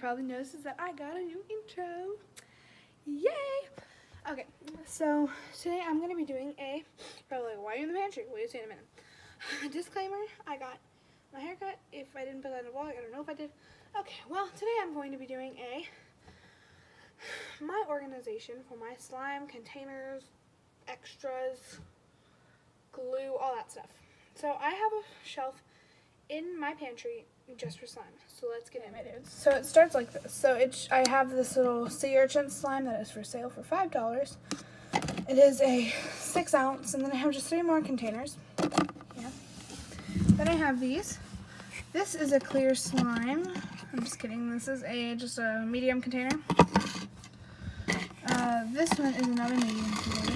probably noticed is that I got a new intro. Yay! Okay, so today I'm going to be doing probably like, why are you in the pantry? Wait a minute. Disclaimer, I got my haircut. If I didn't put that in the vlog, I don't know if I did. Okay, well, today I'm going to be doing my organization for my slime, containers, extras, glue, all that stuff. So I have a shelf in my pantry just for slime. So let's get into it. So it starts like this. So I have this little sea urchin slime that is for sale for $5. It is a 6 ounce, and then I have just 3 more containers. Yeah. Then I have these. This is a clear slime. I'm just kidding. This is just a medium container. This one is another medium container.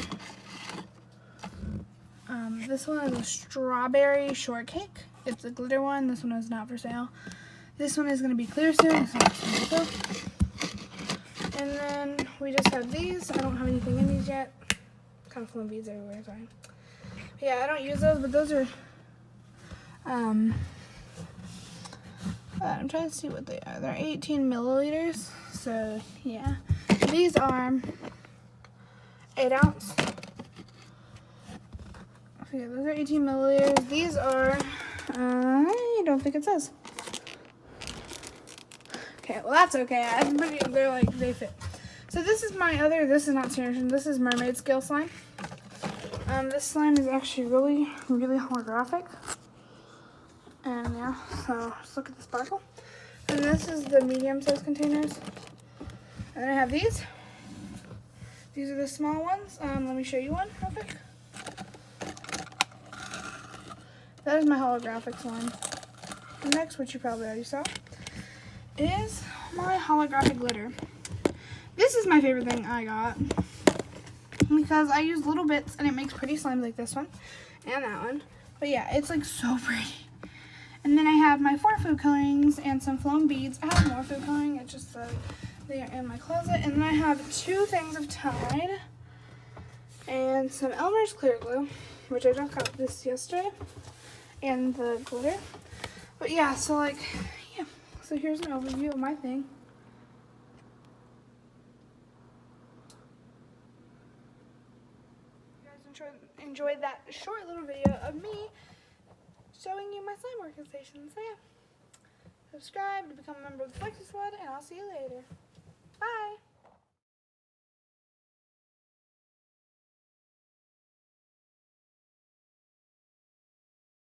This one is a strawberry shortcake. It's a glitter one. This one is not for sale. This one is going to be clear soon. This one is going to be clear. And then we just have these. I don't have anything in these yet. Kind of flowing beads everywhere, sorry. But yeah, I don't use those, but those are, I'm trying to see what they are. They're 18 milliliters. So yeah, these are 8 ounce. So yeah, those are 18 milliliters. These are, I don't think it says. Okay, well that's okay. They fit. So this is this is not Sandration, this is Mermaid Scale slime. This slime is actually really, really holographic. And yeah, so just look at the sparkle. And this is the medium size containers. And then I have these. These are the small ones. Let me show you one real quick. That is my holographic slime. The next, which you probably already saw, is my holographic glitter. This is my favorite thing I got because I use little bits and it makes pretty slime like this one and that one. But yeah, it's like so pretty. And then I have my 4 food colorings and some foam beads. I have more food coloring. It's just they are in my closet. And then I have 2 things of Tide and some Elmer's clear glue, which I just got this yesterday, and the glitter. But yeah, so so here's an overview of my thing. You guys enjoyed that short little video of me showing you my slime organization. So yeah, subscribe to become a member of the Flexi Squad, and I'll see you later. Bye!